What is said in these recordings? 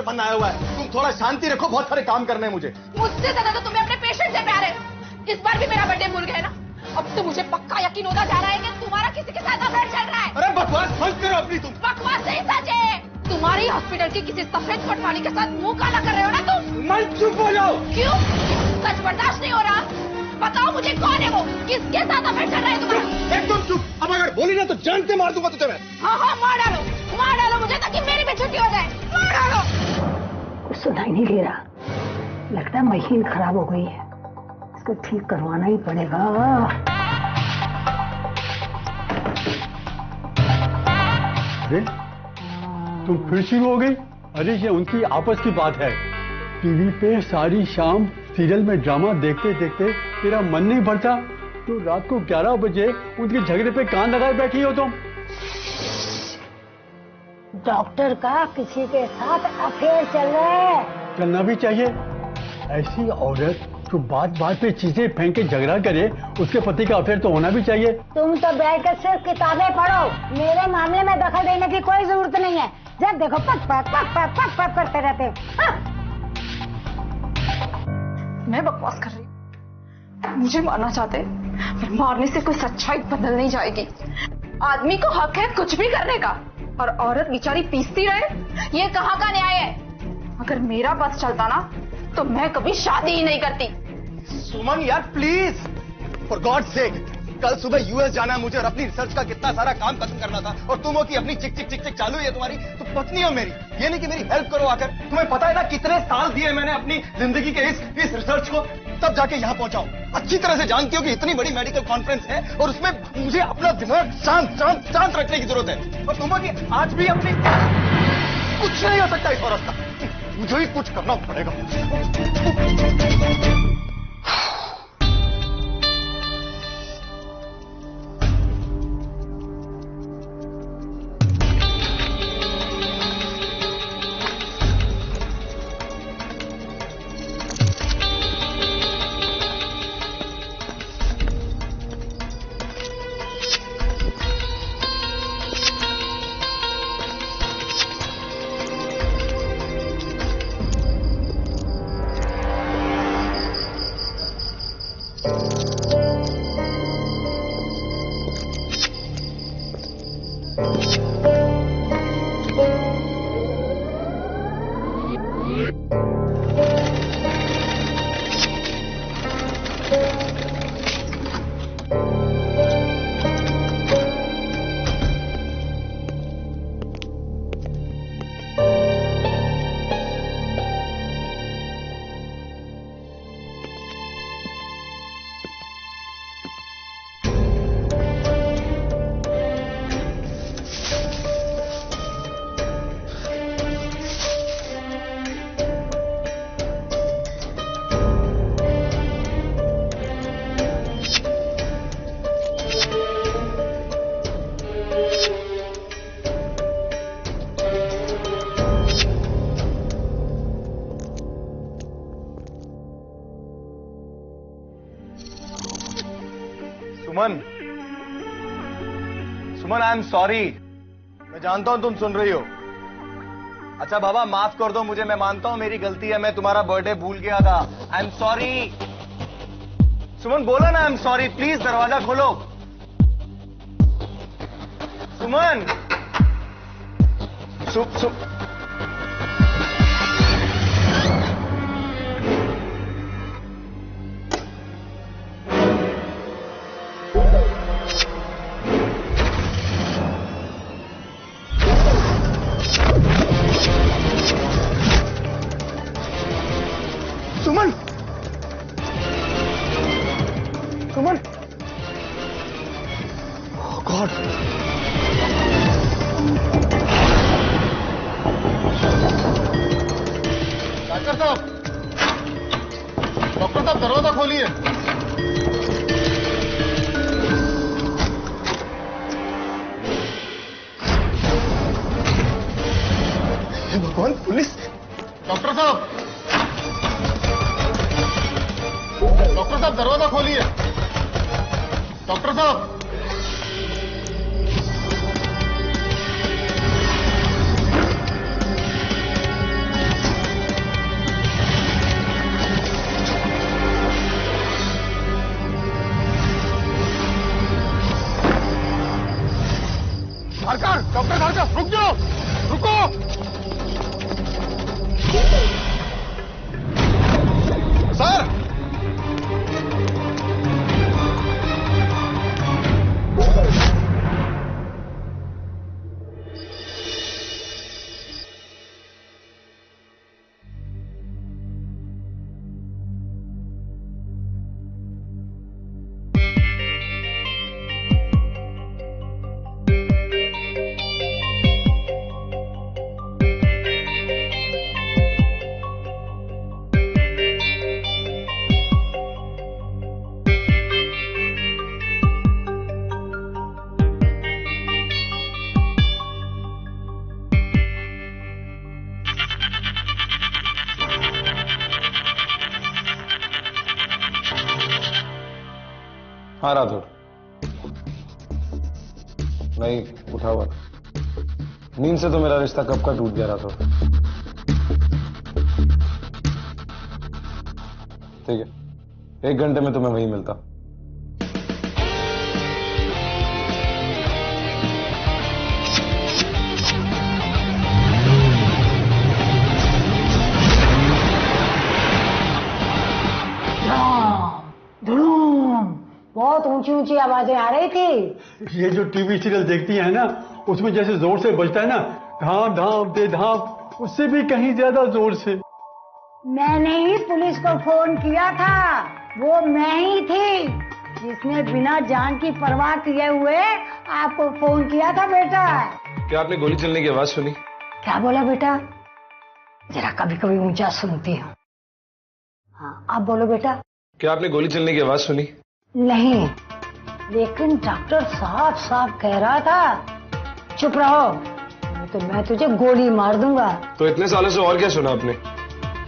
बनना आया हुआ है। तुम थोड़ा शांति रखो, बहुत सारे काम करने हैं मुझे। मुझसे ज्यादा तो तुम्हें अपने पेशेंट से प्यार है। इस बार भी मेरा बर्थडे भूल गए ना। अब तो मुझे पक्का यकीन होता जा रहा है कि तुम्हारा किसी के साथ अफेयर चल रहा है। अरे बकवास बंद करो अपनी। तुम बकवास नहीं, सच है। तुम्हारी हॉस्पिटल की किसी सफेद कोट वाली के साथ मुंह काला कर रहे हो ना तुम। मैं चुप हो जाओ। क्यों? सच बर्दाश्त नहीं हो रहा? बताओ मुझे, कौन है वो? किसके साथ अफेयर चल रहा है तुम्हारा? एकदम चुप। अब अगर बोली ना तो जान से मार दूंगा तुझे मैं। हाँ हाँ, मार डालो मुझे, ताकि मेरी भी छुट्टी हो जाए। मार डालो। कुछ सुनाई नहीं दे रहा, लगता है मशीन खराब हो गई है, इसको ठीक करवाना ही पड़ेगा। अरे तुम फिर शुरू हो गई? अरे ये उनकी आपस की बात है। टीवी पे सारी शाम सीरियल में ड्रामा देखते देखते तेरा मन नहीं भरता तो रात को 11 बजे उनके झगड़े पे कान लगाए बैठी हो तुम। डॉक्टर का किसी के साथ अफेयर चल रहा है। चलना भी चाहिए। ऐसी औरत जो बात बात पे चीजें फेंक के झगड़ा करे, उसके पति का अफेयर तो होना भी चाहिए। तुम तो बैठकर सिर्फ किताबें पढ़ो, मेरे मामले में दखल देने की कोई जरूरत नहीं है। जब देखो पक पक पक पक पक पक करते रहते हो। मैं बकवास कर रही? मुझे मारना चाहते? फिर मारने से कोई सच्चाई बदल नहीं जाएगी। आदमी को हक है कुछ भी करने का, और औरत बेचारी पीसती रहे, ये कहाँ का न्याय है? अगर मेरा बस चलता ना तो मैं कभी शादी ही नहीं करती। सुमन यार प्लीज, फॉर गॉड सेक, कल सुबह यूएस जाना है मुझे और अपनी रिसर्च का कितना सारा काम खत्म करना था, और तुम हो कि अपनी चिक चिक चिक चिक चालू है तुम्हारी। तो पत्नी हो मेरी, ये नहीं कि मेरी हेल्प करो आकर। तुम्हें पता है ना कितने साल दिए मैंने अपनी जिंदगी के इस रिसर्च को, तब जाके यहाँ पहुंचाओ। अच्छी तरह से जानती हो कि इतनी बड़ी मेडिकल कॉन्फ्रेंस है और उसमें मुझे अपना दिमाग शांत शांत शांत रखने की जरूरत है। और तुम हो कि आज भी अपनी कुछ नहीं हो सकता इस औरत का, मुझे ही कुछ करना पड़ेगा। सुमन आई एम सॉरी, मैं जानता हूं तुम सुन रही हो। अच्छा बाबा माफ कर दो मुझे, मैं मानता हूं मेरी गलती है, मैं तुम्हारा बर्थडे भूल गया था। I am sorry. सुमन बोला ना आई एम सॉरी, प्लीज दरवाजा खोलो। सुमन सुमन, ओह गॉड। डॉक्टर साहब दरवाजा खोलिए। भगवान, पुलिस। डॉक्टर साहब दरवाजा खोलिए। डॉक्टर साहब हाँ राठौड़। नहीं उठा हुआ। नींद से तो मेरा रिश्ता कब का टूट गया राठौड़। ठीक है, 1 घंटे में तुम्हें वहीं मिलता। बहुत ऊंची ऊंची आवाजें आ रही थी। ये जो टीवी सीरियल देखती है ना, उसमें जैसे जोर से बजता है ना, धाम धाम दे धाम, उससे भी कहीं ज्यादा जोर से। मैंने ही पुलिस को फोन किया था, वो मैं ही थी जिसने बिना जान की परवाह किए हुए आपको फोन किया था बेटा। क्या आपने गोली चलने की आवाज सुनी? क्या बोला बेटा? जरा कभी कभी ऊंचा सुनती हूँ। हाँ आप बोलो बेटा। क्या आपने गोली चलने की आवाज सुनी? नहीं, लेकिन डॉक्टर साफ साफ कह रहा था चुप रहो, नहीं तो मैं तुझे गोली मार दूंगा। तो इतने सालों से और क्या सुना आपने?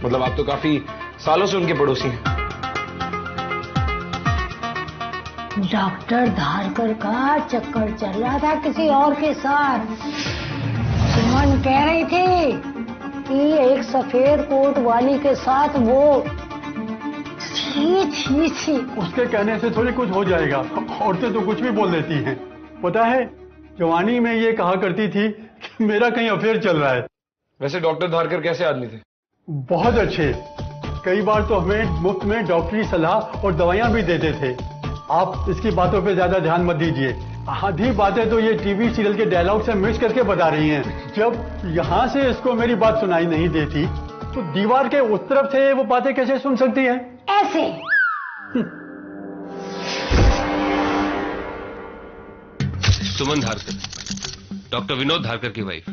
मतलब आप तो काफी सालों से उनके पड़ोसी हैं। डॉक्टर धारकर का चक्कर चल रहा था किसी और के साथ। सुमन कह रही थी कि एक सफेद कोट वाली के साथ वो। छी छी छी। उसके कहने से थोड़ी कुछ हो जाएगा, औरतें तो कुछ भी बोल देती हैं। पता है, जवानी में ये कहा करती थी कि मेरा कहीं अफेयर चल रहा है। वैसे डॉक्टर धारकर कैसे आदमी थे? बहुत अच्छे, कई बार तो हमें मुफ्त में डॉक्टरी सलाह और दवाइयां भी देते थे। आप इसकी बातों पे ज्यादा ध्यान मत दीजिए। आधी बातें तो ये टीवी सीरियल के डायलॉग से मिक्स करके बता रही हैं। जब यहाँ से इसको मेरी बात सुनाई नहीं देती, तो दीवार के उस तरफ से वो बातें कैसे सुन सकती है? ऐसे। सुमन धारकर, डॉक्टर विनोद धारकर की वाइफ।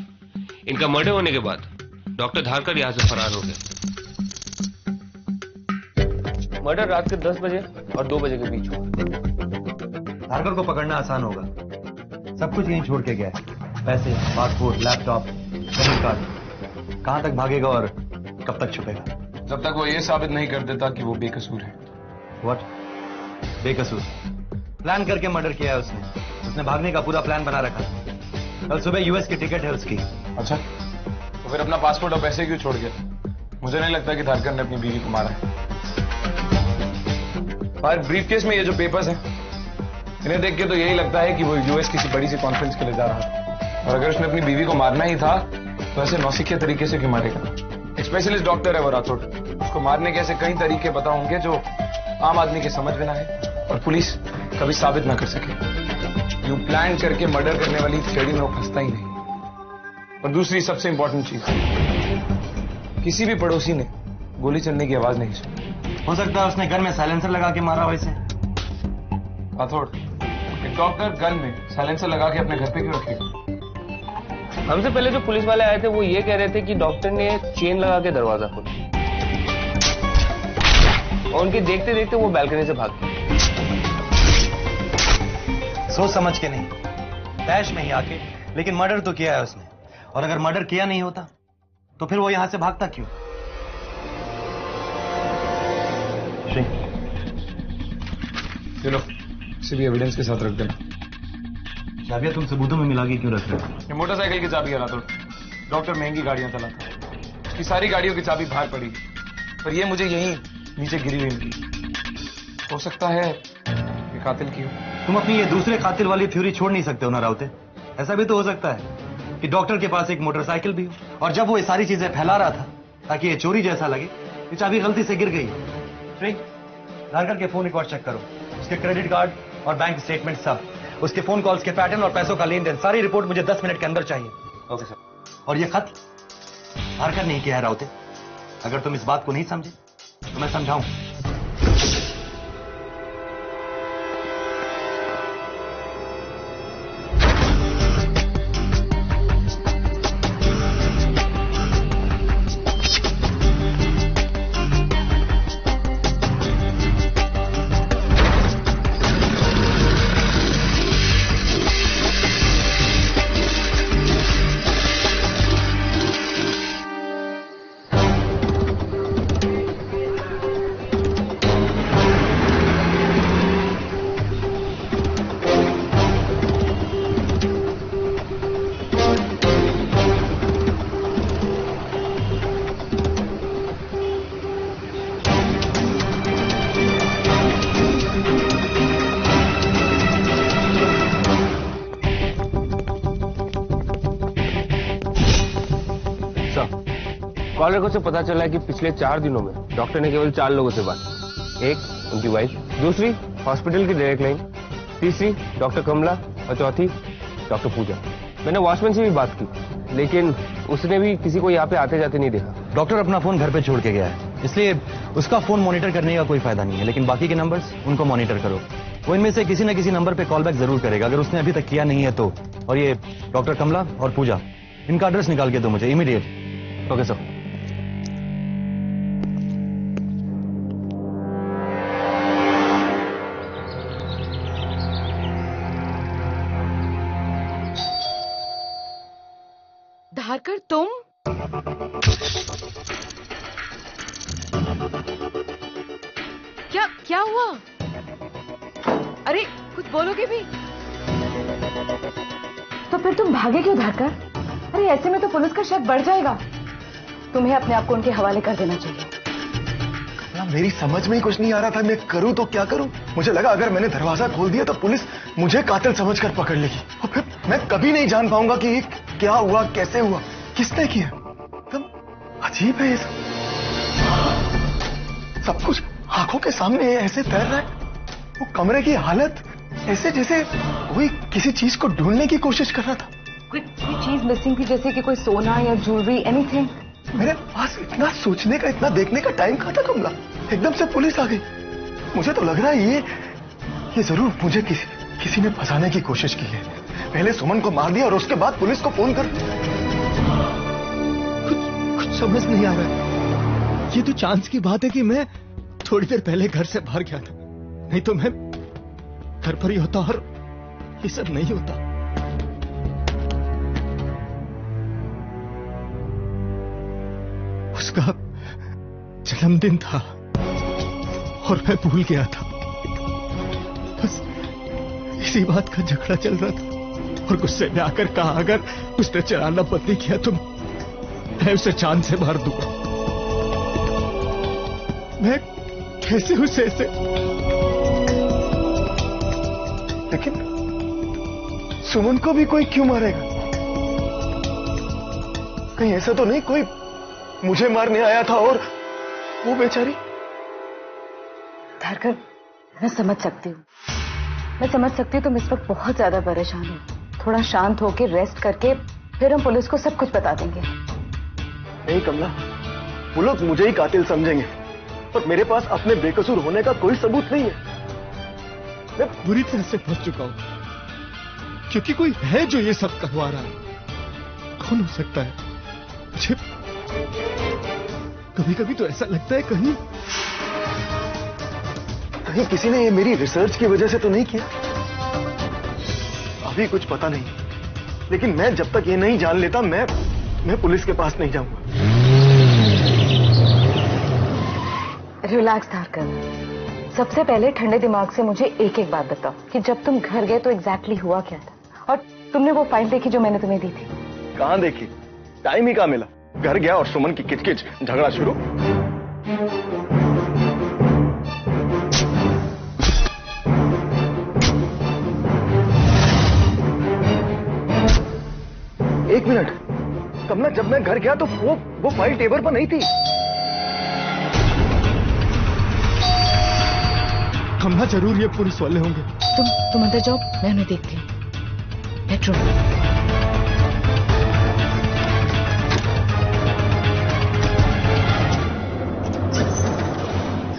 इनका मर्डर होने के बाद डॉक्टर धारकर यहाँ से फरार हो गए। मर्डर रात के 10 बजे और 2 बजे के बीच हुआ। धारकर को पकड़ना आसान होगा, सब कुछ यहीं छोड़ के गया है। पैसे, पासपोर्ट, लैपटॉप, क्रेडिट कार्ड। कहां तक भागेगा और कब तक छुपेगा? जब तक वो ये साबित नहीं कर देता कि वो बेकसूर है। व्हाट? बेकसूर? प्लान करके मर्डर किया है उसने भागने का पूरा प्लान बना रखा। कल सुबह यूएस की टिकट है उसकी। अच्छा, तो फिर अपना पासपोर्ट और पैसे क्यों छोड़ गया? मुझे नहीं लगता कि धारकर ने अपनी बीवी को मारा है। और ब्रीफकेस में ये जो पेपर्स हैं, इन्हें देख के तो यही लगता है कि वो यूएस किसी बड़ी सी कॉन्फ्रेंस के लिए जा रहा था। और अगर उसने अपनी बीवी को मारना ही था, तो ऐसे नौसिखिया तरीके से क्यों मारेगा? एक स्पेशलिस्ट डॉक्टर है वो राठौड़, उसको मारने के ऐसे कई तरीके पता होंगे जो आम आदमी के समझ में ना आए और पुलिस कभी साबित ना कर सके। यूं प्लान करके मर्डर करने वाली थ्रेडी में वो फंसता ही नहीं। और दूसरी सबसे इंपॉर्टेंट चीज, किसी भी पड़ोसी ने गोली चलने की आवाज नहीं सुनी। हो सकता है उसने गन में साइलेंसर लगा के मारा वैसे। राठौड़, एक डॉक्टर गन में साइलेंसर लगा के अपने घर पे क्यों रखेगा? हमसे पहले जो पुलिस वाले आए थे वो ये कह रहे थे कि डॉक्टर ने चेन लगा के दरवाजा खोला और उनके देखते देखते वो बालकनी से भाग गए। सोच समझ के नहीं, तैश में ही आके। लेकिन मर्डर तो किया है उसने, और अगर मर्डर किया नहीं होता तो फिर वो यहां से भागता क्यों? चलो, इसे भी एविडेंस के साथ रख देना। चाबियां तुम सबूतों में मिला के क्यों रख रहे हो? ये मोटरसाइकिल की चाबी है राठौड़। डॉक्टर महंगी गाड़ियां चलाता, उसकी सारी गाड़ियों की चाबी बाहर पड़ी, पर ये मुझे यहीं नीचे गिरी हुई मिली। हो सकता है ये कातिल की हो। तुम अपनी ये दूसरे कातिल वाली थ्योरी छोड़ नहीं सकते हो ना राउते? ऐसा भी तो हो सकता है कि डॉक्टर के पास एक मोटरसाइकिल भी हो, और जब वो ये सारी चीजें फैला रहा था ताकि ये चोरी जैसा लगे, ये चाबी गलती से गिर गई। धारकर के फोन रिकॉर्ड चेक करो, उसके क्रेडिट कार्ड और बैंक स्टेटमेंट सब, उसके फोन कॉल्स के पैटर्न और पैसों का लेन देन, सारी रिपोर्ट मुझे 10 मिनट के अंदर चाहिए। Okay sir. और ये खत धारकर नहीं किया है राउते। अगर तुम इस बात को नहीं समझे तो मैं समझाऊं। कॉल रिकॉर्ड से पता चला है कि पिछले 4 दिनों में डॉक्टर ने केवल 4 लोगों से बात की। एक, उनकी वाइफ, दूसरी हॉस्पिटल की डायरेक्ट लाइन, तीसरी डॉक्टर कमला और चौथी डॉक्टर पूजा। मैंने वॉचमैन से भी बात की, लेकिन उसने भी किसी को यहाँ पे आते जाते नहीं देखा। डॉक्टर अपना फोन घर पे छोड़ के गया है, इसलिए उसका फोन मॉनिटर करने का कोई फायदा नहीं है। लेकिन बाकी के नंबर्स उनको मॉनिटर करो। वो इनमें से किसी न किसी नंबर पे कॉल बैक जरूर करेगा अगर उसने अभी तक किया नहीं है तो। और ये डॉक्टर कमला और पूजा, इनका एड्रेस निकाल के दो मुझे इमीडिएट। Okay sir. धारकर तुम? क्या हुआ? अरे कुछ बोलोगे भी? तो फिर तुम भागे क्यों धारकर? अरे ऐसे में तो पुलिस का शक बढ़ जाएगा। तुम्हें अपने आप को उनके हवाले कर देना चाहिए। मेरी समझ में ही कुछ नहीं आ रहा था, मैं करूं तो क्या करूं। मुझे लगा अगर मैंने दरवाजा खोल दिया तो पुलिस मुझे कातिल समझकर पकड़ लेगी और फिर मैं कभी नहीं जान पाऊंगा कि क्या हुआ, कैसे हुआ, किसने किया। एकदम अजीब है ये सब कुछ आंखों के सामने ऐसे तैर रहा है। वो कमरे की हालत ऐसे जैसे कोई किसी चीज को ढूंढने की कोशिश कर रहा था। कोई चीज मिसिंग थी, जैसे कि कोई सोना या ज्वेलरी, एनीथिंग। मेरे पास इतना सोचने का, इतना देखने का टाइम कहाँ था कमला? एकदम से पुलिस आ गई। मुझे तो लग रहा है ये जरूर मुझे किसी ने फंसाने की कोशिश की है। पहले सुमन को मार दिया और उसके बाद पुलिस को फोन कर। कुछ समझ नहीं आ रहा है। ये तो चांस की बात है कि मैं थोड़ी देर पहले घर से बाहर गया था, नहीं तो मैं घर पर ही होता और ये सब नहीं होता। उसका जन्मदिन था और मैं भूल गया था। बस इसी बात का झगड़ा चल रहा था और गुस्से में आकर कहा अगर उसने चलाना बंद नहीं किया तो मैं उसे चांद से मार दूंगा। मैं कैसे उसे ऐसे, लेकिन सुमन को भी कोई क्यों मारेगा? कहीं ऐसा तो नहीं कोई मुझे मारने आया था और वो बेचारी। धारकर, मैं समझ सकती हूँ तुम इस वक्त बहुत ज्यादा परेशान हो। थोड़ा शांत होकर रेस्ट करके फिर हम पुलिस को सब कुछ बता देंगे। नहीं कमला, वो लोग मुझे ही कातिल समझेंगे और मेरे पास अपने बेकसूर होने का कोई सबूत नहीं है। मैं बुरी तरह से फंस चुका हूं क्योंकि कोई है जो ये सब करवा रहा है। कौन हो सकता है? मुझे कभी कभी तो ऐसा लगता है कहीं किसी ने ये मेरी रिसर्च की वजह से तो नहीं किया। अभी कुछ पता नहीं, लेकिन मैं जब तक ये नहीं जान लेता मैं पुलिस के पास नहीं जाऊंगा। रिलैक्स धारकर, सबसे पहले ठंडे दिमाग से मुझे एक एक बात बताओ कि जब तुम घर गए तो एग्जैक्टली हुआ क्या था और तुमने वो फाइल देखी जो मैंने तुम्हें दी थी? कहां देखी, टाइम ही कहां मिला। घर गया और सुमन की किचकिच, झगड़ा शुरू। एक मिनट कमला, जब मैं घर गया तो वो फाइल टेबल पर नहीं थी। कमला जरूर ये पुलिस वाले होंगे। तुम अंदर जाओ, मैं उन्हें देखती हूँ। बेडरूम।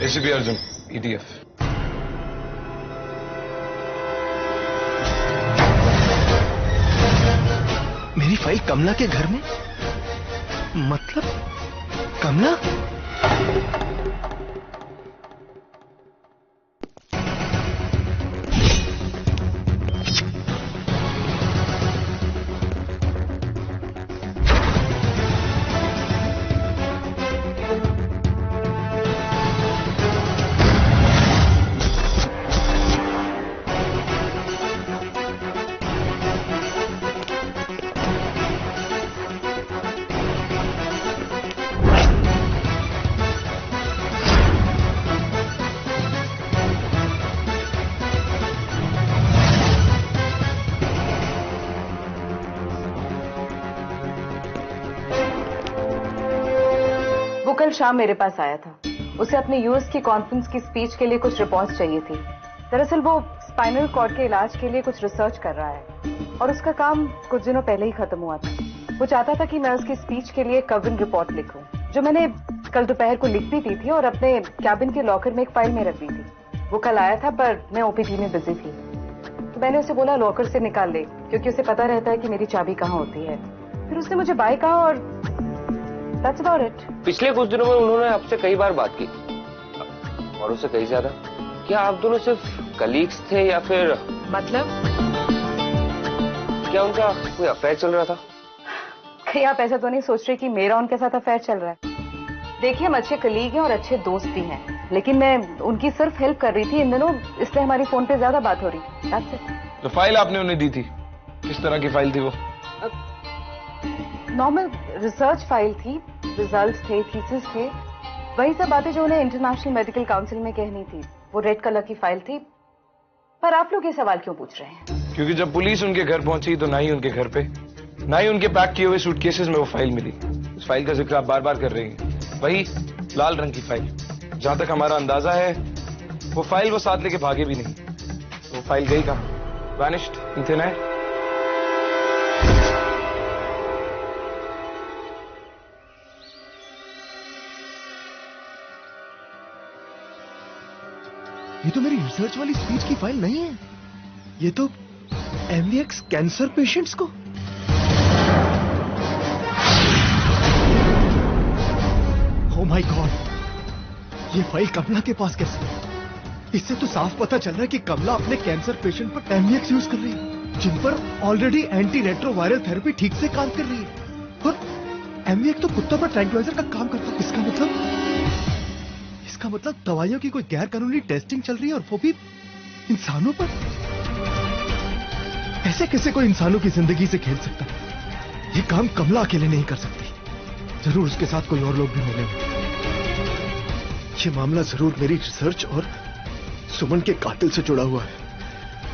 ACP Arjun, EDF. मेरी फाइल कमला के घर में? मतलब कमला? शाम मेरे पास आया था। उसे अपने यूएस की कॉन्फ्रेंस की स्पीच के लिए कुछ रिपोर्ट्स चाहिए थी। दरअसल वो स्पाइनल कॉर्ड के इलाज के लिए कुछ रिसर्च कर रहा है और उसका काम कुछ दिनों पहले ही खत्म हुआ था। वो चाहता था कि मैं उसकी स्पीच के लिए कवरिंग रिपोर्ट लिखूं, जो मैंने कल दोपहर को लिख भी दी थी और अपने कैबिन के लॉकर में एक फाइल में रख दी थी। वो कल आया था पर मैं ओपीडी में बिजी थी, तो मैंने उसे बोला लॉकर से निकाल ले, क्योंकि उसे पता रहता है कि मेरी चाबी कहाँ होती है। फिर उसने मुझे बाय कहा और that's about it। पिछले कुछ दिनों में उन्होंने आपसे कई बार बात की और उससे कहीं ज्यादा। क्या आप दोनों सिर्फ कलीग्स थे या फिर मतलब क्या उनका कोई अफेयर चल रहा था? कहीं आप ऐसा तो नहीं सोच रहे कि मेरा उनके साथ अफेयर चल रहा है? देखिए, हम अच्छे कलीग हैं और अच्छे दोस्त भी हैं, लेकिन मैं उनकी सिर्फ हेल्प कर रही थी इन दिनों, इसलिए हमारी फोन पे ज्यादा बात हो रही। That's it। तो फाइल आपने उन्हें दी थी, किस तरह की फाइल थी वो? नॉर्मल रिसर्च फाइल थी, रिजल्ट्स थे, थीसिस थे, वही सब बातें जो उन्हें इंटरनेशनल मेडिकल काउंसिल में कहनी थी। वो रेड कलर की फाइल थी। पर आप लोग ये सवाल क्यों पूछ रहे हैं? क्योंकि जब पुलिस उनके घर पहुंची तो ना ही उनके घर पे, ना ही उनके पैक किए हुए सूटकेसेस में वो फाइल मिली। उस फाइल का जिक्र आप बार बार कर रही हैं, वही लाल रंग की फाइल। जहां तक हमारा अंदाजा है वो फाइल वो साथ लेके भागे भी नहीं। वो फाइल गई कहां? वैनिश्ड इन थिन एयर। ये तो मेरी रिसर्च वाली स्पीच की फाइल नहीं है, ये तो एमवीएक्स कैंसर पेशेंट्स को। ओ माय गॉड, ये फाइल कमला के पास कैसे? इससे तो साफ पता चल रहा है कि कमला अपने कैंसर पेशेंट पर एमवीएक्स यूज कर रही है, जिन पर ऑलरेडी एंटी रेट्रोवायरल थेरेपी ठीक से काम कर रही है। और एमवीएक्स तो कुत्तों पर ट्रैंक्विलाइजर का काम करता है। इसका मतलब दवाइयों की कोई गैर कानूनी टेस्टिंग चल रही है, और वो भी इंसानों पर। ऐसे कैसे कोई इंसानों की जिंदगी से खेल सकता है? ये काम कमला अकेले नहीं कर सकती, जरूर उसके साथ कोई और लोग भी मिले होंगे। ये मामला जरूर मेरी रिसर्च और सुमन के कातिल से जुड़ा हुआ है।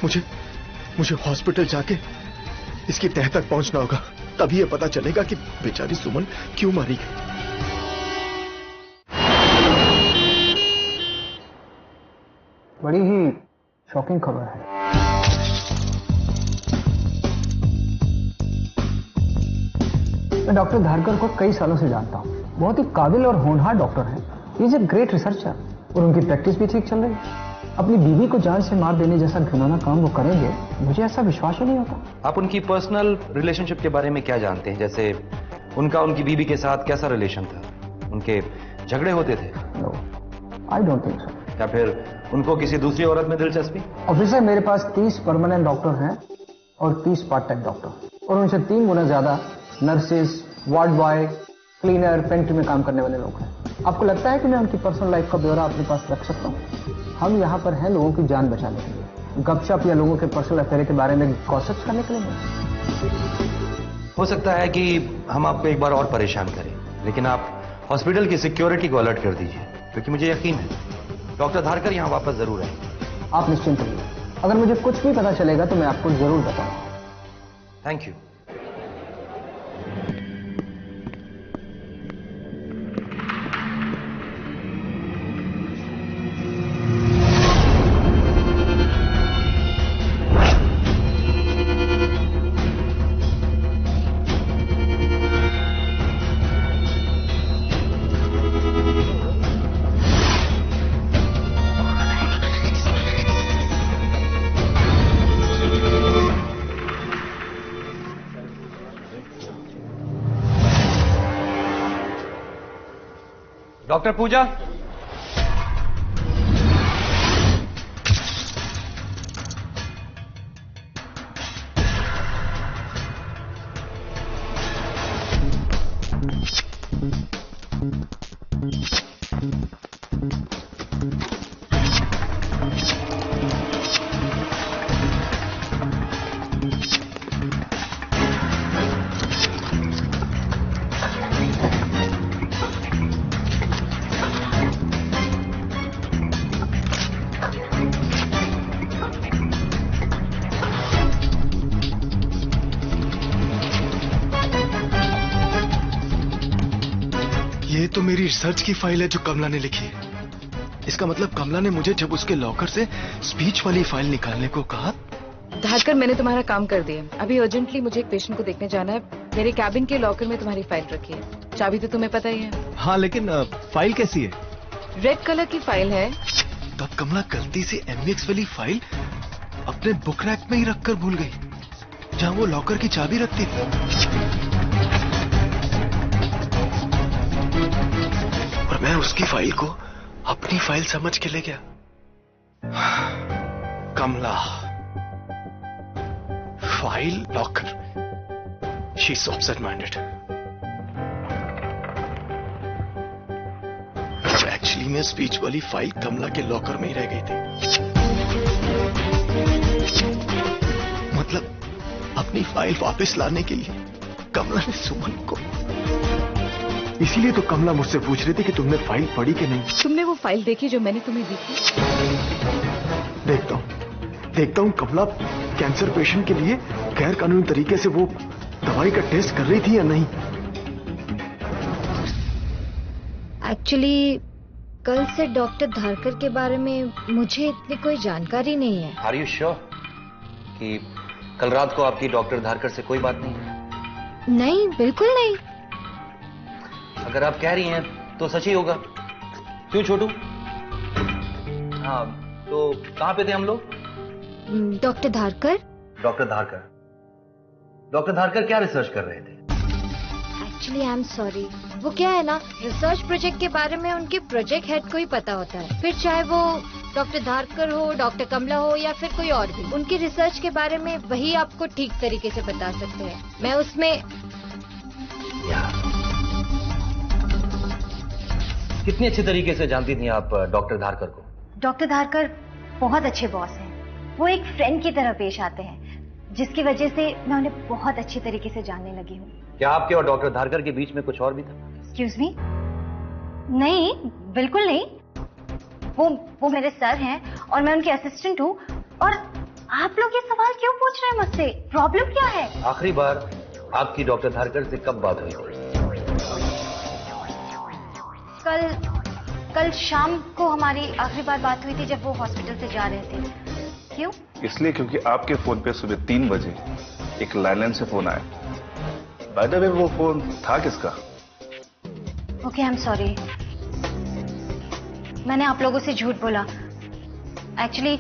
मुझे हॉस्पिटल जाके इसकी तह तक पहुंचना होगा, तभी ये पता चलेगा कि बेचारी सुमन क्यों मारी गई। बड़ी ही शॉकिंग खबर है। मैं डॉक्टर धारकर को कई सालों से जानता हूँ। बहुत ही काबिल और होनहार डॉक्टर हैं। He is a great researcher और उनकी प्रैक्टिस भी ठीक चल रही है। अपनी बीवी को जान से मार देने जैसा घिनौना काम वो करेंगे, मुझे ऐसा विश्वास ही नहीं होता। आप उनकी पर्सनल रिलेशनशिप के बारे में क्या जानते हैं? जैसे उनकी बीवी के साथ कैसा रिलेशन था? उनके झगड़े होते थे? No, I don't think so. या फिर उनको किसी दूसरी औरत में दिलचस्पी? ऑफिसर, मेरे पास 30 परमानेंट डॉक्टर हैं और 30 पार्ट टाइम डॉक्टर, और उनसे 3 गुना ज्यादा nurses, ward boy, cleaner, pantry में काम करने वाले लोग हैं। आपको लगता है कि मैं उनकी पर्सनल लाइफ का ब्यौरा अपने पास रख सकता हूँ? हम यहाँ पर हैं लोगों की जान बचाने के लिए, गपशप या लोगों के पर्सनल अफेयर के बारे में गॉसिप्स करने के लिए नहीं। हो सकता है कि हम आपको एक बार और परेशान करें, लेकिन आप हॉस्पिटल की सिक्योरिटी को अलर्ट कर दीजिए, क्योंकि मुझे यकीन है डॉक्टर धारकर यहाँ वापस जरूर आएंगे। आप निश्चिंत रहिए, अगर मुझे कुछ भी पता चलेगा तो मैं आपको जरूर बताऊंगा। Thank you. डॉक्टर पूजा, तो मेरी रिसर्च की फाइल है जो कमला ने लिखी है। इसका मतलब कमला ने मुझे जब उसके लॉकर से स्पीच वाली फाइल निकालने को कहा। धारकर, मैंने तुम्हारा काम कर दिया। अभी अर्जेंटली मुझे एक पेशेंट को देखने जाना है। मेरे कैबिन के लॉकर में तुम्हारी फाइल रखी है। चाबी तो तुम्हें पता ही है। हाँ, लेकिन फाइल कैसी है? रेड कलर की फाइल है। तब कमला गलती से एमएक्स वाली फाइल अपने बुक रैक में ही रखकर भूल गई, जहां वो लॉकर की चाबी रखती थी। और मैं उसकी फाइल को अपनी फाइल समझ के ले गया। Kamala, file, locker, she is absent minded. Actually में स्पीच वाली फाइल कमला के लॉकर में ही रह गई थी। मतलब अपनी फाइल वापस लाने के लिए कमला ने सुमन को। इसीलिए तो कमला मुझसे पूछ रही थी कि तुमने फाइल पढ़ी कि नहीं। तुमने वो फाइल देखी जो मैंने तुम्हें दी थी? देखता हूं कमला कैंसर पेशेंट के लिए गैर कानूनी तरीके से वो दवाई का टेस्ट कर रही थी या नहीं। एक्चुअली कल से डॉक्टर धारकर के बारे में मुझे इतनी कोई जानकारी नहीं है। आर यू श्योर कि कल रात को आपकी डॉक्टर धारकर से कोई बात नहीं है? नहीं, बिल्कुल नहीं। अगर आप कह रही हैं तो सच ही होगा। क्यों छोटू? हाँ, तो कहां पे थे हम लोग? डॉक्टर धारकर। डॉक्टर धारकर क्या रिसर्च कर रहे थे? एक्चुअली आई एम सॉरी, वो क्या है ना, रिसर्च प्रोजेक्ट के बारे में उनके प्रोजेक्ट हेड को ही पता होता है। फिर चाहे वो डॉक्टर धारकर हो, डॉक्टर कमला हो या फिर कोई और भी, उनकी रिसर्च के बारे में वही आपको ठीक तरीके से बता सकते हैं। मैं उसमें कितनी अच्छी तरीके से जानती थी आप डॉक्टर धारकर को? डॉक्टर धारकर बहुत अच्छे बॉस हैं। वो एक फ्रेंड की तरह पेश आते हैं, जिसकी वजह से मैं उन्हें बहुत अच्छी तरीके से जानने लगी हूँ। क्या आपके और डॉक्टर धारकर के बीच में कुछ और भी था? Excuse me? नहीं, बिल्कुल नहीं। वो मेरे सर हैं और मैं उनके असिस्टेंट हूँ। और आप लोग ये सवाल क्यों पूछ रहे हैं मुझसे? प्रॉब्लम क्या है? आखिरी बार आपकी डॉक्टर धारकर से कब बात हुई थी? कल शाम को हमारी आखिरी बार बात हुई थी जब वो हॉस्पिटल से जा रहे थे। क्यों? इसलिए क्योंकि आपके फोन पे सुबह 3 बजे एक लैंडलाइन से फोन आया। बाय द वे, वो फोन था किसका? Okay, I am sorry. मैंने आप लोगों से झूठ बोला। एक्चुअली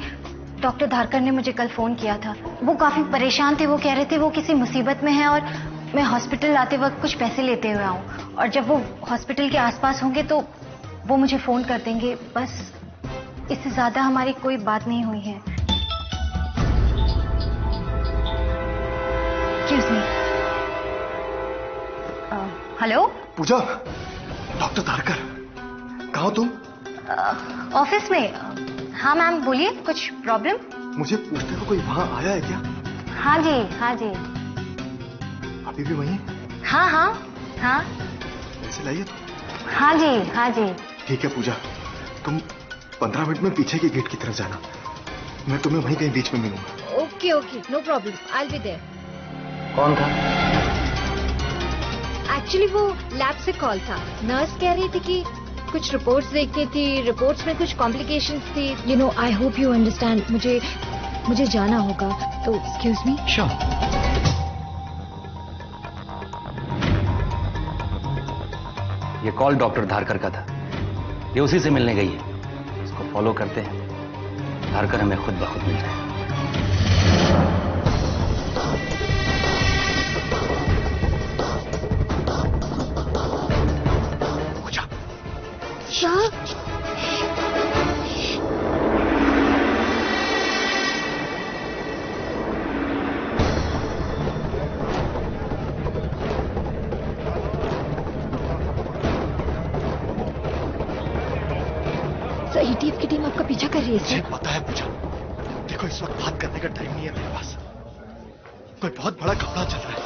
डॉक्टर धारकर ने मुझे कल फोन किया था। वो काफी परेशान थे। वो कह रहे थे वो किसी मुसीबत में है और मैं हॉस्पिटल आते वक्त कुछ पैसे लेते हुए आऊं, और जब वो हॉस्पिटल के आसपास होंगे तो वो मुझे फोन कर देंगे। बस इससे ज्यादा हमारी कोई बात नहीं हुई है। Excuse me. हेलो पूजा, डॉक्टर धारकर, कहाँ हो तुम? ऑफिस में। हाँ मैम, बोलिए, कुछ प्रॉब्लम? मुझे पूछने को कोई वहाँ आया है क्या? हाँ जी, हाँ जी। अभी भी वहीं? हाँ हाँ हाँ। पैसे लाइए तो? हाँ जी, हाँ जी। ठीक है पूजा, तुम 15 मिनट में पीछे के गेट की तरफ जाना। मैं तुम्हें वहीं कहीं बीच में मिलूंगा। Okay okay, no problem, I will be there. कौन था? एक्चुअली वो लैब से कॉल था। नर्स कह रही थी कि कुछ रिपोर्ट्स देखनी थी, रिपोर्ट्स में कुछ कॉम्प्लिकेशंस थी। You know, I hope you understand. मुझे जाना होगा, तो एक्सक्यूज मी। श्योर। ये कॉल डॉक्टर धारकर का था। ये उसी से मिलने गई है। इसको फॉलो करते हैं, धारकर हमें खुद ब खुद मिल जाए। सही टीम की टीम आपका पीछा कर रही है मुझे सर। पता है पूजा। देखो, इस वक्त बात करने का टाइम नहीं है मेरे पास। कोई बहुत बड़ा घपला चल रहा है।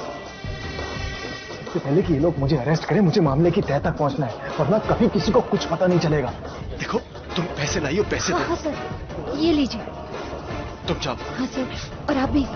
इससे पहले कि ये लोग मुझे अरेस्ट करें, मुझे मामले की तह तक पहुंचना है, वरना कभी किसी को कुछ पता नहीं चलेगा। देखो, तुम पैसे लाइयो, पैसे हाँ, दो। हाँ सर, ये लीजिए। तुम जाओ। हाँ सर, और आप भी।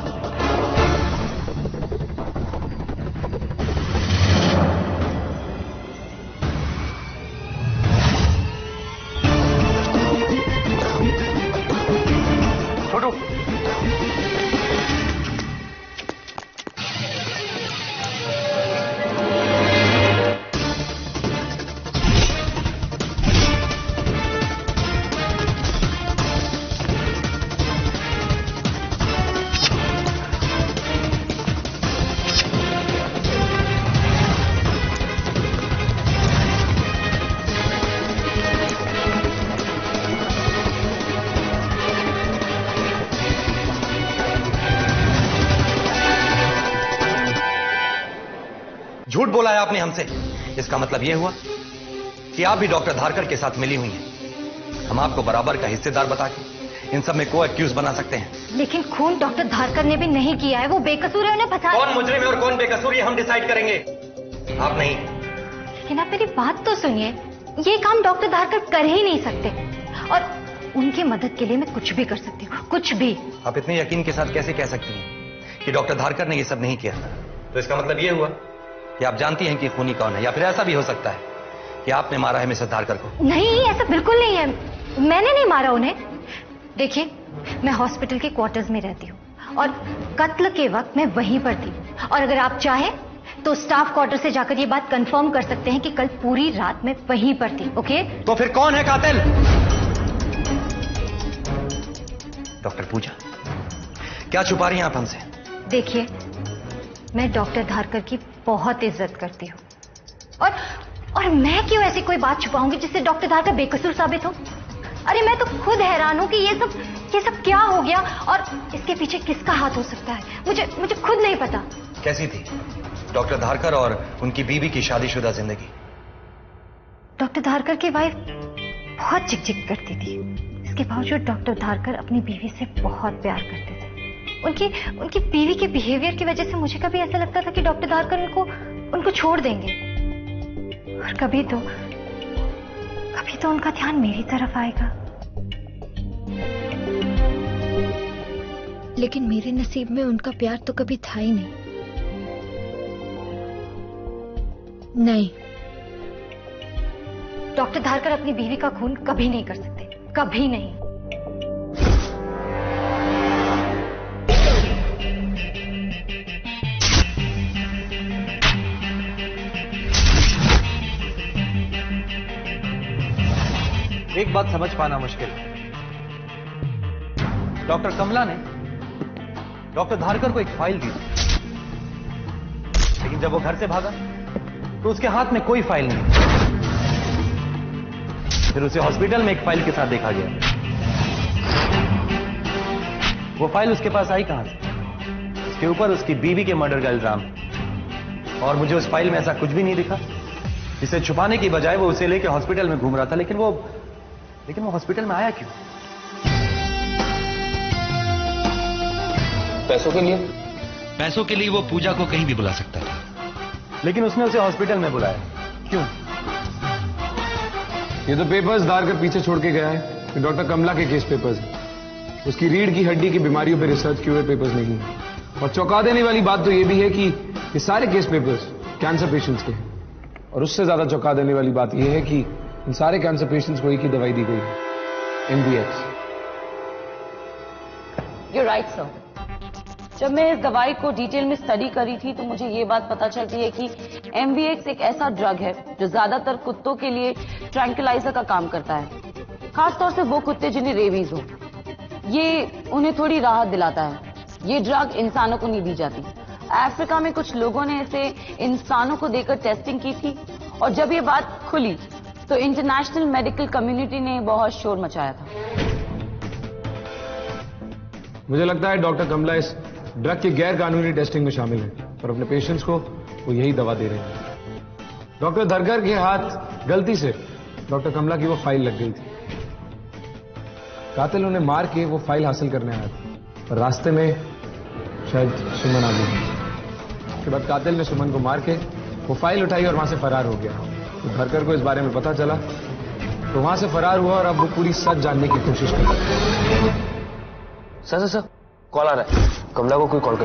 झूठ बोला है आपने हमसे। इसका मतलब यह हुआ कि आप भी डॉक्टर धारकर के साथ मिली हुई हैं। हम आपको बराबर का हिस्सेदार बता के इन सब में को एक्यूज बना सकते हैं। लेकिन खून डॉक्टर धारकर ने भी नहीं किया है, वो बेकसूर है, उन्हें फंसा। कौन मुजरिम है और कौन बेकसूर ये हम डिसाइड करेंगे, आप नहीं। लेकिन आप मेरी बात तो सुनिए, ये काम डॉक्टर धारकर कर ही नहीं सकते और उनकी मदद के लिए मैं कुछ भी कर सकती हूँ, कुछ भी। आप इतने यकीन के साथ कैसे कह सकती हैं कि डॉक्टर धारकर ने ये सब नहीं किया? तो इसका मतलब ये हुआ कि आप जानती हैं कि खूनी कौन है, या फिर ऐसा भी हो सकता है कि आपने मारा है मिसेस धारकर को। नहीं, ऐसा बिल्कुल नहीं है, मैंने नहीं मारा उन्हें। देखिए, मैं हॉस्पिटल के क्वार्टर्स में रहती हूँ और कत्ल के वक्त मैं वहीं पर थी, और अगर आप चाहें तो स्टाफ क्वार्टर से जाकर ये बात कंफर्म कर सकते हैं कि कल पूरी रात मैं वहीं पर थी। ओके? तो फिर कौन है कातिल? डॉक्टर पूजा, क्या छुपा रही हैं आप हमसे? देखिए, मैं डॉक्टर धारकर की बहुत इज्जत करती हूँ और मैं क्यों ऐसी कोई बात छुपाऊंगी जिससे डॉक्टर धारकर बेकसूर साबित हो? अरे मैं तो खुद हैरान हूं कि ये सब क्या हो गया और इसके पीछे किसका हाथ हो सकता है। मुझे खुद नहीं पता। कैसी थी डॉक्टर धारकर और उनकी बीवी की शादीशुदा जिंदगी? डॉक्टर धारकर की वाइफ बहुत चिकचिक करती थी। इसके बावजूद डॉक्टर धारकर अपनी बीवी से बहुत प्यार करते थे। उनकी बीवी के बिहेवियर की वजह से मुझे कभी ऐसा लगता था कि डॉक्टर धारकर उनको छोड़ देंगे, और कभी तो उनका ध्यान मेरी तरफ आएगा। लेकिन मेरे नसीब में उनका प्यार तो कभी था ही नहीं। डॉक्टर धारकर अपनी बीवी का खून कभी नहीं कर सकते, कभी नहीं। एक बात समझ पाना मुश्किल है, डॉक्टर कमला ने डॉक्टर धारकर को एक फाइल दी, लेकिन जब वो घर से भागा तो उसके हाथ में कोई फाइल नहीं। फिर उसे हॉस्पिटल में एक फाइल के साथ देखा गया। वो फाइल उसके पास आई कहां से? उसके ऊपर उसकी बीवी के मर्डर का इल्जाम, और मुझे उस फाइल में ऐसा कुछ भी नहीं दिखा। इसे छुपाने की बजाय वो उसे लेकर हॉस्पिटल में घूम रहा था। लेकिन वो हॉस्पिटल में आया क्यों? पैसों के लिए? पैसों के लिए वो पूजा को कहीं भी बुला सकता था, लेकिन उसने उसे हॉस्पिटल में बुलाया। क्यों? ये तो पेपर्स धारकर पीछे छोड़ के गया है, ये डॉक्टर कमला के केस पेपर्स हैं। उसकी रीढ़ की हड्डी की बीमारियों पर रिसर्च किए हुए पेपर्स नहीं है। और चौंका देने वाली बात तो ये भी है कि ये सारे केस पेपर्स कैंसर पेशेंट्स के हैं। और उससे ज्यादा चौंका देने वाली बात यह है कि इन सारे कैंसर पेशेंट्स को एक ही दवाई दी गई है, MVX। You're right, sir. जब मैं इस दवाई को डिटेल में स्टडी करी थी तो मुझे ये बात पता चलती है कि MVX एक ऐसा ड्रग है जो ज्यादातर कुत्तों के लिए ट्रैंक्विलाइजर का काम करता है, खासतौर से वो कुत्ते जिन्हें रेबीज हो। ये उन्हें थोड़ी राहत दिलाता है। ये ड्रग इंसानों को नहीं दी जाती। अफ्रीका में कुछ लोगों ने इसे इंसानों को देकर टेस्टिंग की थी, और जब ये बात खुली तो इंटरनेशनल मेडिकल कम्युनिटी ने बहुत शोर मचाया था। मुझे लगता है डॉक्टर कमला इस ड्रग की गैर कानूनी टेस्टिंग में शामिल है और अपने पेशेंट्स को वो यही दवा दे रहे हैं। डॉक्टर धारकर के हाथ गलती से डॉक्टर कमला की वो फाइल लग गई थी। कातिल उन्हें मार के वो फाइल हासिल करने आया था, और रास्ते में शायद सुमन आ गई। उसके बाद कातिल ने सुमन को मार के वो फाइल उठाई और वहां से फरार हो गया। तो धारकर को इस बारे में पता चला तो वहां से फरार हुआ, और अब वो पूरी सच जानने की कोशिश कर रहा है। सर कॉल आ रहा है, कमला को कोई कॉल कर।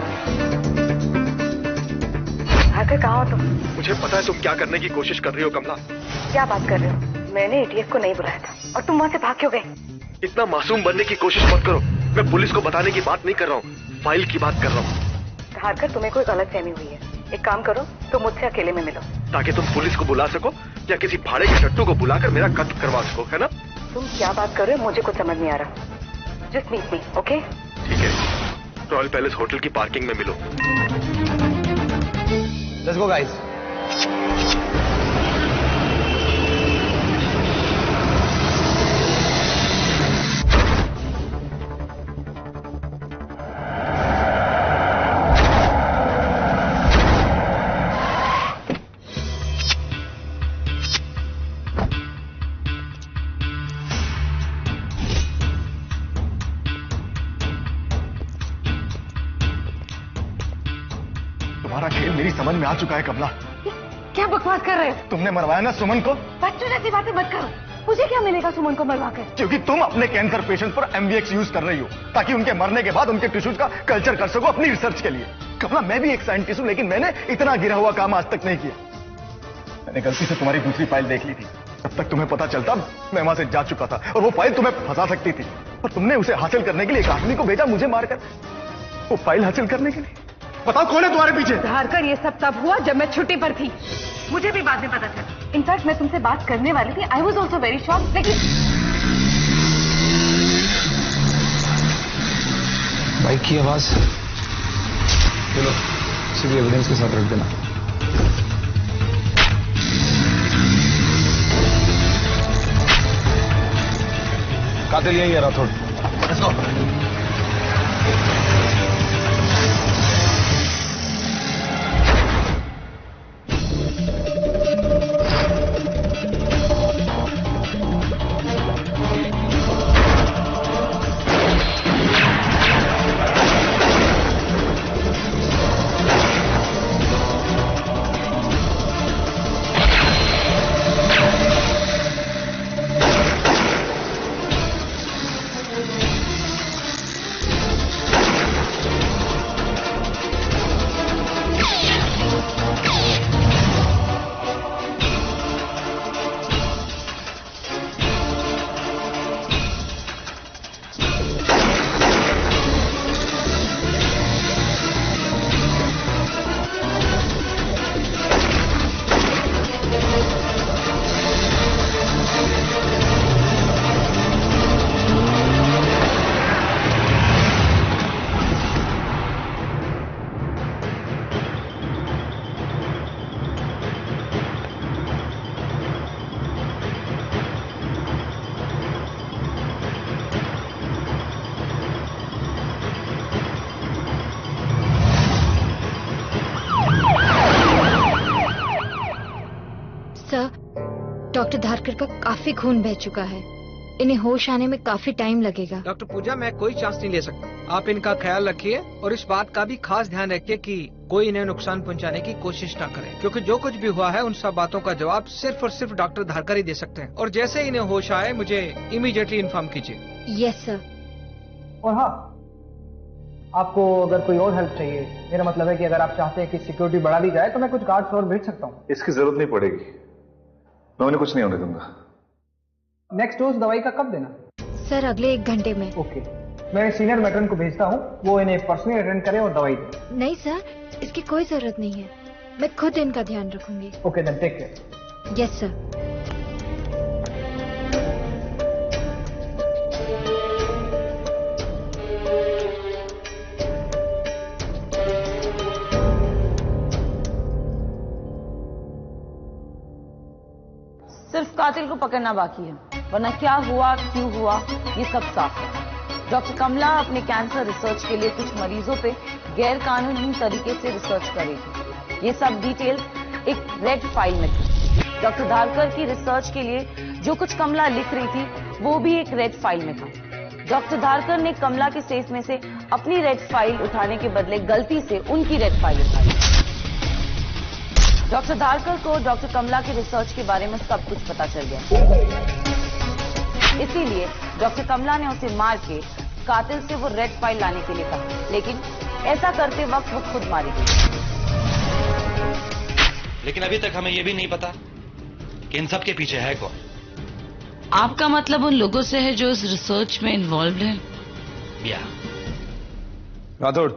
धारकर कहाँ हो तुम? मुझे पता है तुम क्या करने की कोशिश कर रही हो कमला। क्या बात कर रहे हो? मैंने ATF को नहीं बुलाया था, और तुम वहां से भाग क्यों गए? इतना मासूम बनने की कोशिश मत करो। मैं पुलिस को बताने की बात नहीं कर रहा हूँ, फाइल की बात कर रहा हूँ। धारकर, तुम्हें कोई गलतफहमी हुई है। एक काम करो, तुम मुझसे अकेले में मिलो, ताकि तुम पुलिस को बुला सको या किसी भाड़े के टट्टू को बुलाकर मेरा कत्ल करवा सको, है ना? तुम क्या बात कर रहे हो? मुझे कुछ समझ नहीं आ रहा। Just meet me, okay? ठीक है, रॉयल पैलेस होटल की पार्किंग में मिलो। Let's go guys. तुम्हारा खेल मेरी समझ में आ चुका है कमला। क्या बकवास कर रहे हो? तुमने मरवाया ना सुमन को। बच्चों जैसी बातें मत करो। मुझे क्या मिलेगा सुमन को मरवा कर? क्योंकि तुम अपने कैंसर पेशेंट पर एमवीएक्स यूज कर रही हो ताकि उनके मरने के बाद उनके टिश्यूज का कल्चर कर सको अपनी रिसर्च के लिए। कमला, मैं भी एक साइंटिस्ट हूं, लेकिन मैंने इतना गिरा हुआ काम आज तक नहीं किया। मैंने गलती से तुम्हारी दूसरी फाइल देख ली थी। जब तक तुम्हें पता चलता मैं वहां से जा चुका था और वो फाइल तुम्हें फंसा सकती थी, और तुमने उसे हासिल करने के लिए एक आदमी को भेजा मुझे मारकर, वो फाइल हासिल करने के लिए। बताओ कौन है तुम्हारे पीछे? धारकर, ये सब तब हुआ जब मैं छुट्टी पर थी। मुझे भी बाद में पता चला। इनफैक्ट मैं तुमसे बात करने वाली थी। I was also very shock, लेकिन बाइक की आवाज। चलो सीधी एविडेंस के साथ रख देना। कातिल यही है Rathore. Let's go. Doctor Dharkar का काफी खून बह चुका है। इन्हें होश आने में काफी टाइम लगेगा। डॉक्टर पूजा, मैं कोई चांस नहीं ले सकता। आप इनका ख्याल रखिए और इस बात का भी खास ध्यान रखिए कि कोई इन्हें नुकसान पहुंचाने की कोशिश ना करे, क्योंकि जो कुछ भी हुआ है उन सब बातों का जवाब सिर्फ और सिर्फ डॉक्टर धारकर ही दे सकते हैं। और जैसे इन्हें होश आए मुझे इमीडिएटली इन्फॉर्म कीजिए। Yes sir. और हाँ, आपको अगर कोई और हेल्प चाहिए, मेरा मतलब है कि अगर आप चाहते हैं कि सिक्योरिटी बढ़ा दी जाए तो मैं कुछ गार्ड्स और भेज सकता हूँ। इसकी जरूरत नहीं पड़ेगी, मैं उन्हें कुछ नहीं होने दूंगा। नेक्स्ट डोज दवाई का कब देना? सर अगले 1 घंटे में। ओके, मैं सीनियर मैट्रन को भेजता हूँ, वो इन्हें पर्सनली अटेंड करे और दवाई दे। नहीं सर, इसकी कोई जरूरत नहीं है, मैं खुद इनका ध्यान रखूंगी। Okay then, take care. Yes sir. सिर्फ कातिल को पकड़ना बाकी है, वरना क्या हुआ, क्यों हुआ, ये सब साफ है। डॉक्टर कमला अपने कैंसर रिसर्च के लिए कुछ मरीजों पे गैर कानूनी तरीके से रिसर्च कर रही थी। ये सब डिटेल्स एक रेड फाइल में थी। डॉक्टर धारकर की रिसर्च के लिए जो कुछ कमला लिख रही थी वो भी एक रेड फाइल में था। डॉक्टर धारकर ने कमला के सेफ में से अपनी रेड फाइल उठाने के बदले गलती से उनकी रेड फाइल उठाई। डॉक्टर धारकर को डॉक्टर कमला की रिसर्च के बारे में सब कुछ पता चल गया, इसीलिए डॉक्टर कमला ने उसे मार के कातिल से वो रेड फाइल लाने के लिए कहा, लेकिन ऐसा करते वक्त वो खुद मारी गई। लेकिन अभी तक हमें यह भी नहीं पता कि इन सब के पीछे है कौन। आपका मतलब उन लोगों से है जो इस रिसर्च में इन्वॉल्व हैं? या राठौड़,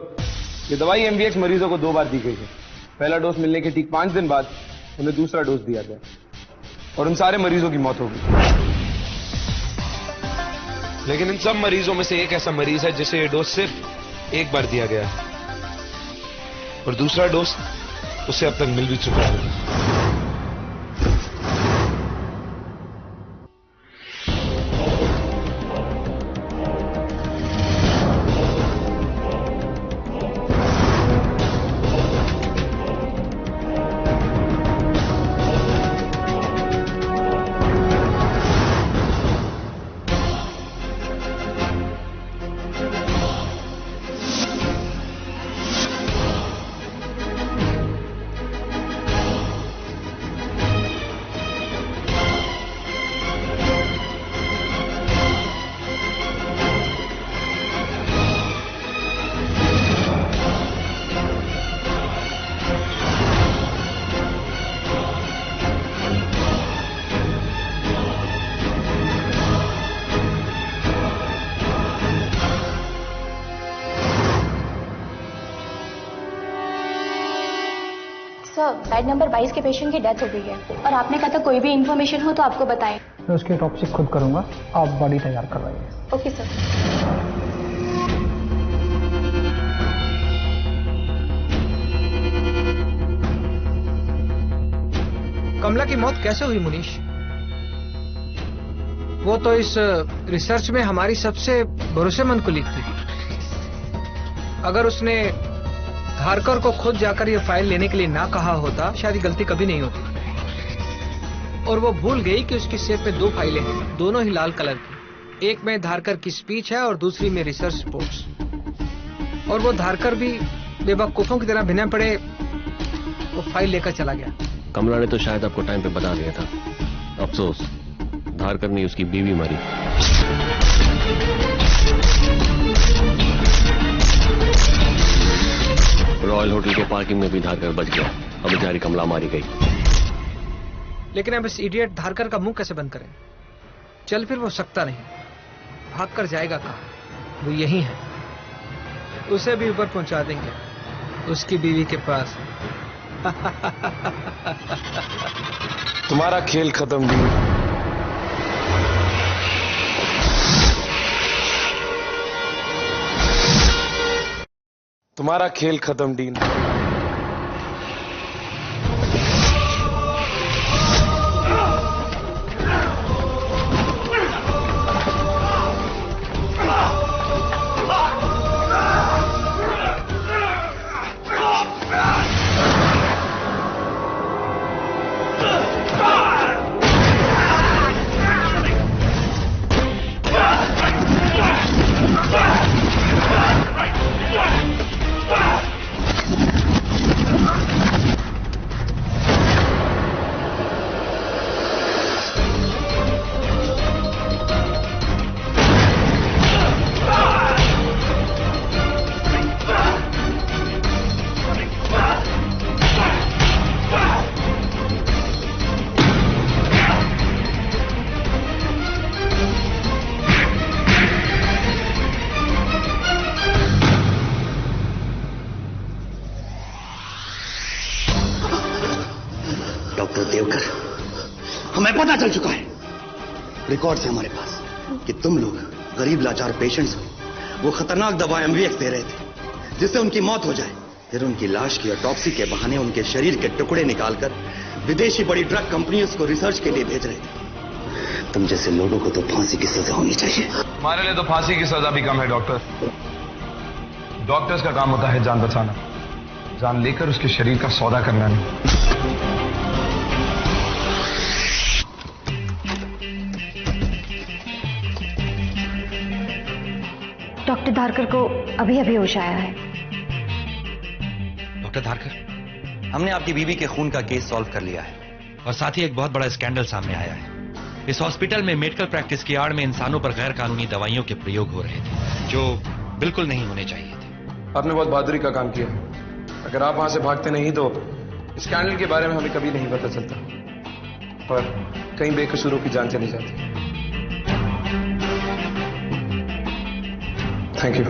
ये दवाई एमवीएक्स मरीजों को 2 बार दी गई है। पहला डोज मिलने के ठीक 5 दिन बाद उन्हें दूसरा डोज दिया गया और उन सारे मरीजों की मौत हो गई। लेकिन इन सब मरीजों में से एक ऐसा मरीज है जिसे ये डोज सिर्फ 1 बार दिया गया है और दूसरा डोज उसे अब तक मिल भी चुका है। सर, बेड नंबर 22 के पेशेंट की डेथ हो गई है और आपने कहा था कोई भी इन्फॉर्मेशन हो तो आपको बताएं। मैं उसकी ऑटोप्सी खुद करूंगा, आप बॉडी तैयार करवाइए। Okay sir. कमला की मौत कैसे हुई मुनीश? वो तो इस रिसर्च में हमारी सबसे भरोसेमंद कुलीग थी। अगर उसने धारकर को खुद जाकर ये फाइल लेने के लिए ना कहा होता, शायद ये गलती कभी नहीं होती। और वो भूल गई कि उसकी सेफ में 2 फाइलें हैं, दोनों ही लाल कलर की। एक में धारकर की स्पीच है और दूसरी में रिसर्च रिपोर्ट्स। और वो धारकर भी बेवकूफों की तरह बिना पड़े वो फाइल लेकर चला गया। कमला ने तो शायद आपको टाइम पे बता दिया था। अफसोस, धारकर ने उसकी बीवी मारी। रॉयल होटल के पार्किंग में भी धारकर बच गया। अब बेचारी कमला मारी गई। लेकिन अब इस इडियट धारकर का मुंह कैसे बंद करें? चल फिर वो सकता नहीं, भाग कर जाएगा कहां? वो यही है, उसे भी ऊपर पहुंचा देंगे, उसकी बीवी के पास। तुम्हारा खेल खत्म नहीं। तुम्हारा खेल खत्म डीन। डॉक्टर देवकर, हमें पता चल चुका है, रिकॉर्ड है हमारे पास कि तुम लोग गरीब लाचार पेशेंट्स को वो खतरनाक दवा एमवीएक्स दे रहे थे जिससे उनकी मौत हो जाए। फिर उनकी लाश की ऑटोप्सी के बहाने उनके शरीर के टुकड़े निकालकर विदेशी बड़ी ड्रग कंपनियों को रिसर्च के लिए भेज रहे थे। तुम जैसे लोगों को तो फांसी की सजा होनी चाहिए। हमारे लिए तो फांसी की सजा भी कम है डॉक्टर। डॉक्टर्स का काम होता है जान बचाना, जान लेकर उसके शरीर का सौदा करना नहीं। डॉक्टर धारकर को अभी अभी होश आया है। डॉक्टर धारकर, हमने आपकी बीवी के खून का केस सॉल्व कर लिया है और साथ ही एक बहुत बड़ा स्कैंडल सामने आया है। इस हॉस्पिटल में मेडिकल प्रैक्टिस की आड़ में इंसानों पर गैर कानूनी दवाइयों के प्रयोग हो रहे थे जो बिल्कुल नहीं होने चाहिए थे। आपने बहुत बहादुरी का काम किया। अगर आप वहां से भागते नहीं तो स्कैंडल के बारे में हमें कभी नहीं पता चलता और कई बेकसूरों की जान चली जाती। Thank you.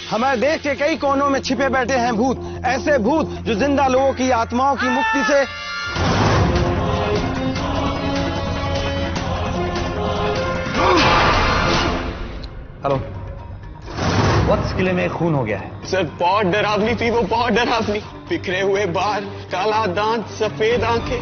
हमारे देश के कई कोनों में छिपे बैठे हैं भूत, ऐसे भूत जो जिंदा लोगों की आत्माओं की मुक्ति से हेलो, वत्स किले में खून हो गया है। सर बहुत डरावनी थी वो, बहुत डरावनी। बिखरे हुए बाल, काला दांत, सफेद आंखें।